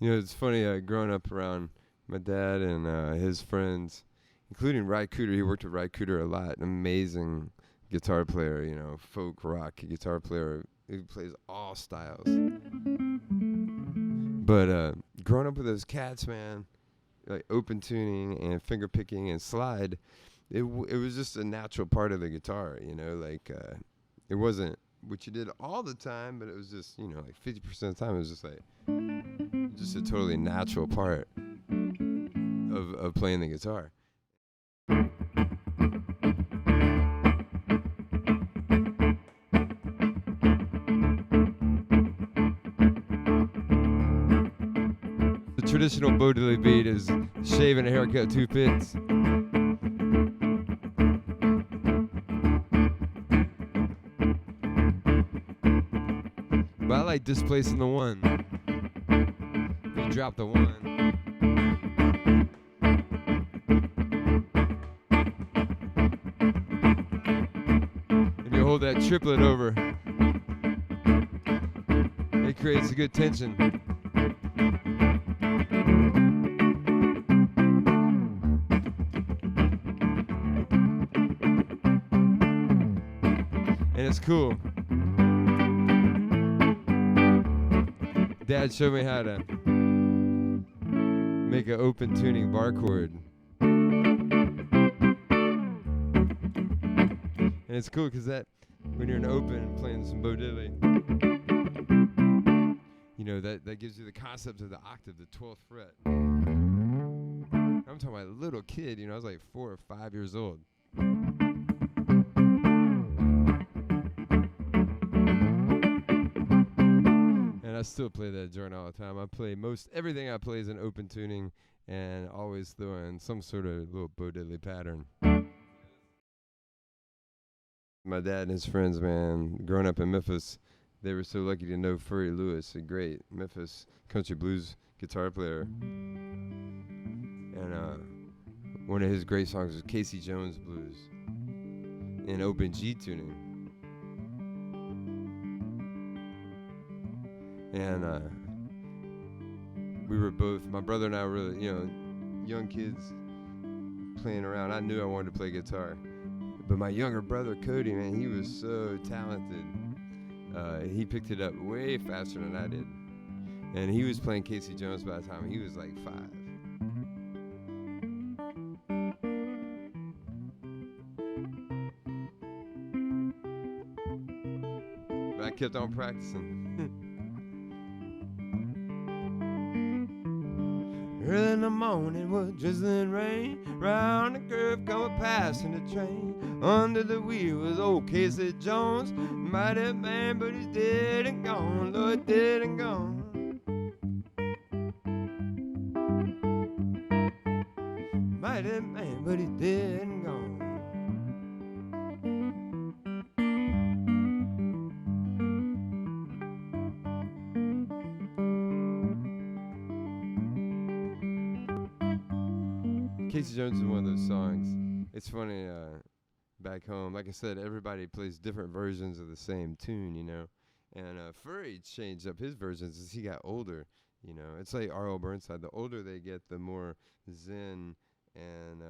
You know, it's funny, growing up around my dad and his friends, including Ry Cooder. He worked with Ry Cooder a lot. An amazing guitar player, you know, folk rock guitar player who plays all styles. But growing up with those cats, man, like open tuning and finger picking and slide, it was just a natural part of the guitar, you know, like it wasn't what you did all the time, but it was just, you know, like 50% of the time it was just like just a totally natural part of playing the guitar. The traditional Bo Diddley Beat is shave and a haircut, 2 fits. But I like displacing the one. You drop the one. And you hold that triplet over. It creates a good tension. And it's cool. Dad showed me how to make an open tuning bar chord. And it's cool because that when you're in open playing some Bo Diddley, you know, that gives you the concept of the octave, the 12th fret. I'm talking about a little kid, you know, I was like 4 or 5 years old. I still play that joint all the time. I play everything I play is in open tuning and always throwing some sort of little Bo Diddley pattern. My dad and his friends, man, growing up in Memphis, they were so lucky to know Furry Lewis, a great Memphis country blues guitar player. And one of his great songs was Casey Jones Blues in open G tuning. And we were both, my brother and I were really, you know, young kids playing around. I knew I wanted to play guitar. But my younger brother, Cody, man, he was so talented. He picked it up way faster than I did. And he was playing Casey Jones by the time he was like 5. But I kept on practicing. Early in the morning was drizzling rain. Round the curve come a passing the train. Under the wheel was old Casey Jones. Mighty man, but he's dead and gone. Lord, dead and gone. Mighty man, but he's dead and gone. Casey Jones is one of those songs. It's funny, back home, like I said, everybody plays different versions of the same tune, you know. And Furry changed up his versions as he got older, you know. It's like R.L. Burnside. The older they get, the more zen and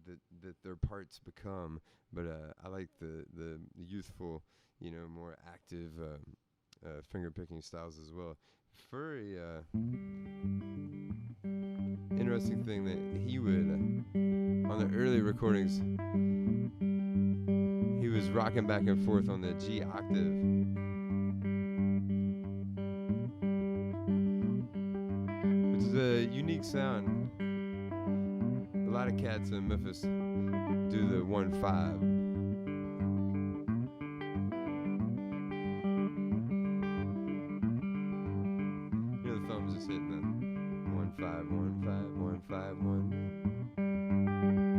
that their parts become. But I like the youthful, you know, more active finger-picking styles as well. Furry, interesting thing that he would, on the early recordings, he was rocking back and forth on the G octave. Which is a unique sound. A lot of cats in Memphis do the 1-5. Just hitting the 1-5, 1-5, 1-5, 1.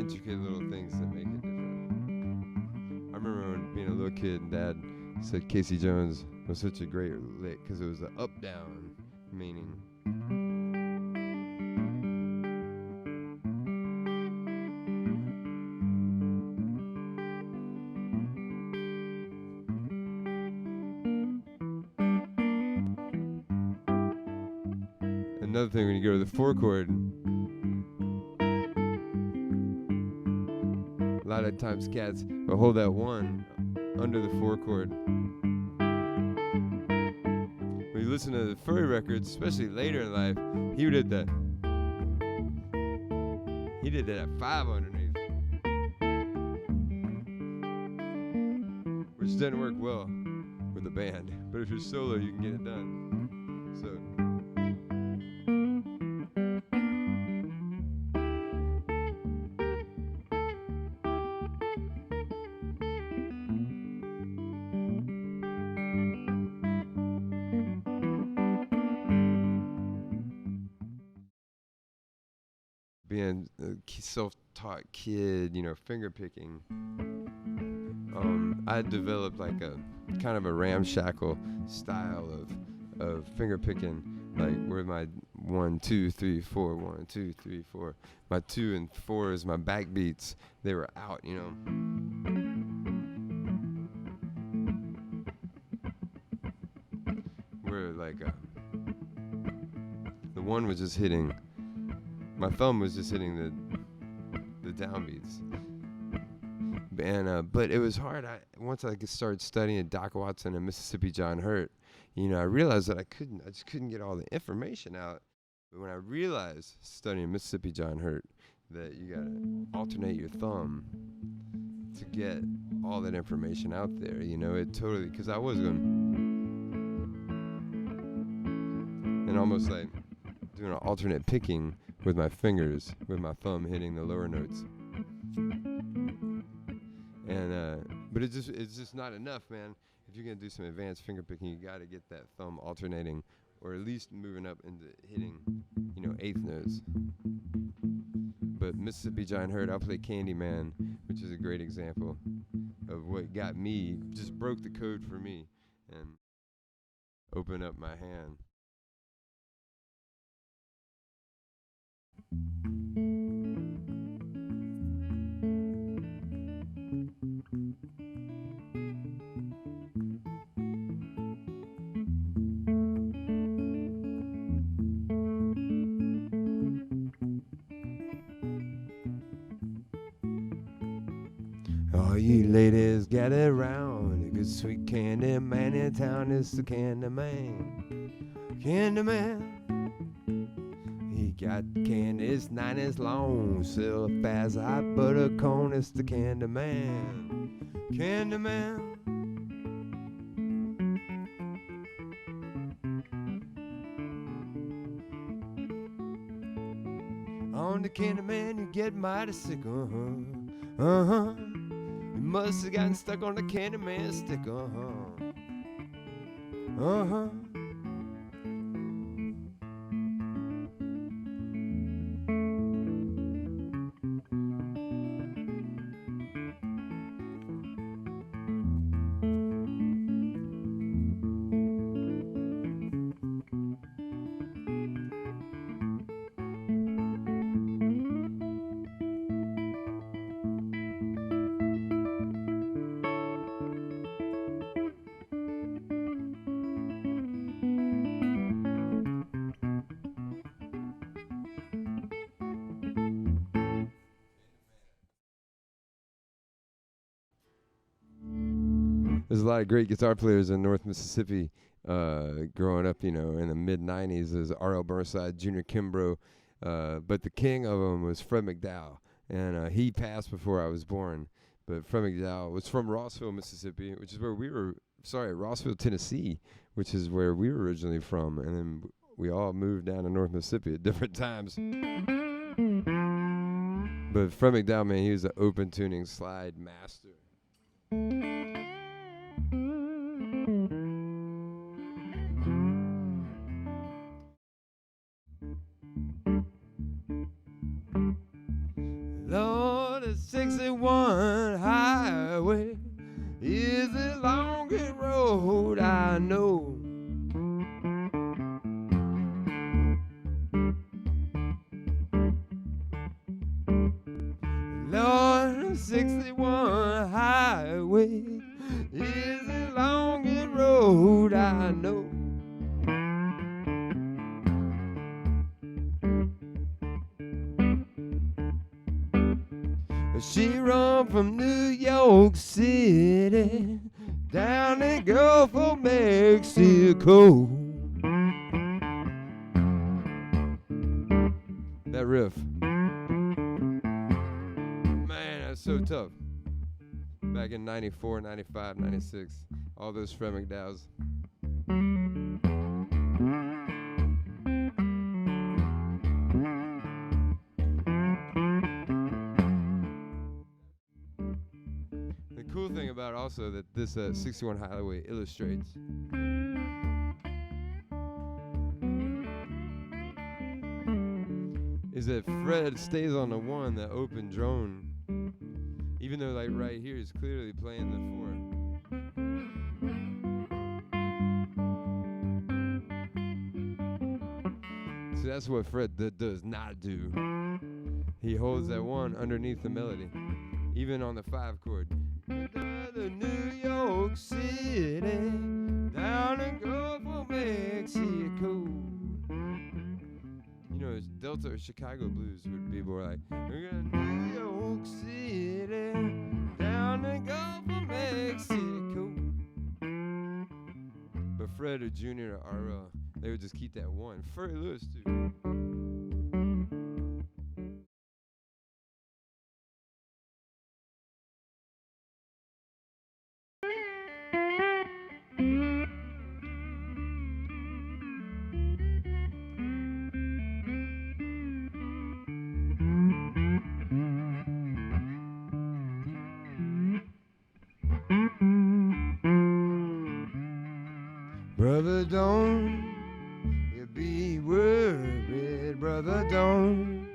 intricate little things that make it different. I remember when being a little kid, and Dad said Casey Jones was such a great lick because it was the up-down meaning. Another thing, when you go to the 4 chord, a lot of times cats will hold that 1 under the 4 chord. When you listen to the Furry records, especially later in life, he did that. He did that at 5 underneath, which doesn't work well with a band. But if you're solo, you can get it done. So. Being a self-taught kid, finger picking, I developed like a kind of a ramshackle style of finger picking, like where my 1, 2, 3, 4, 1, 2, 3, 4. My 2 and 4 is my backbeats. They were out, Where like the 1 was just hitting. My thumb was just hitting the downbeats, and but it was hard. Once I started studying Doc Watson and Mississippi John Hurt, I realized that I just couldn't get all the information out. But when I realized studying Mississippi John Hurt that you gotta alternate your thumb to get all that information out there, it totally, because I was going and almost like doing an alternate picking with my fingers, with my thumb hitting the lower notes. And but it's just not enough, man. If you're gonna do some advanced finger picking, you gotta get that thumb alternating, or at least moving up into hitting, 8th notes. But Mississippi John Hurt, I'll play Candyman, which is a great example of what got me, just broke the code for me, and opened up my hand. All you ladies gather round, a good sweet Candyman in town is the Candyman. Candyman, he got candies 9 inches long, so fast hot butter cone, it's the Candyman. Candyman. On the Candyman you get mighty sick, You must have gotten stuck on the Candyman stick, There's a lot of great guitar players in North Mississippi growing up, in the mid-'90s. There's R.L. Burnside, Junior Kimbrough, but the king of them was Fred McDowell, and he passed before I was born. But Fred McDowell was from Rossville, Mississippi, which is where Rossville, Tennessee, which is where we were originally from, and then we all moved down to North Mississippi at different times. But Fred McDowell, man, he was an open tuning slide master. Lord, Lord, the 61 highway is the longest road I know. Lord, 61 highway is the longest road I know. She run from New York City down the Gulf of Mexico. That riff. So tough. Back in 94, 95, 96. All those Fred McDowells. The cool thing about also that this 61 highway illustrates is that Fred stays on the one, that open drone. Even though, like, right here is clearly playing the 4. So that's what Fred does not do. He holds that 1 underneath the melody, even on the 5 chord. The New York City, down the Gulf of Mexico. You know, Delta or Chicago blues would be more like New York City, down the Gulf of Mexico. But Fred or Junior or RL, they would just keep that 1. Furry Lewis too. Brother, don't you be worried, brother, don't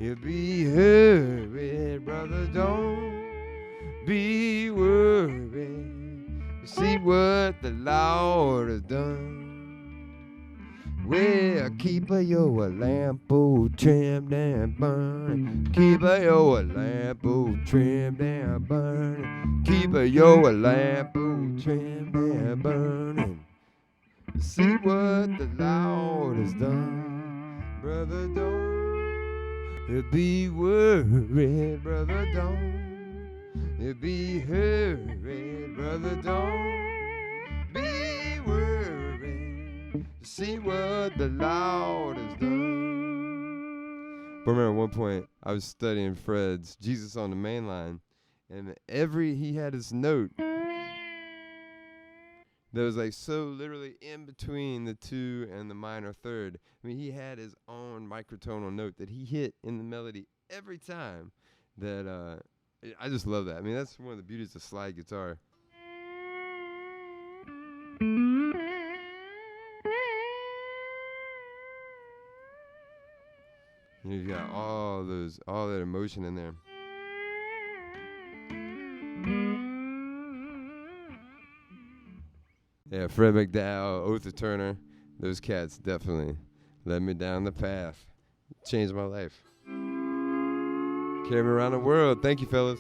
you be hurried, brother, don't be worried. See what the Lord has done. Well, keep your lamp trimmed and burning. Keep your lamp trimmed and burning. Keep your lamp trimmed and burning. See what the Lord has done. Brother, don't you be worried, brother, don't you be hurried, brother, don't be worried. See what the Lord has done. But remember, at one point, I was studying Fred's Jesus on the Main Line, and he had his note that was like so literally in between the 2 and the minor 3rd. I mean, he had his own microtonal note that he hit in the melody every time. That I just love that. I mean, that's one of the beauties of slide guitar. You got all that emotion in there. Yeah, Fred McDowell, Oath of Turner, those cats definitely led me down the path. Changed my life. Carried me around the world. Thank you, fellas.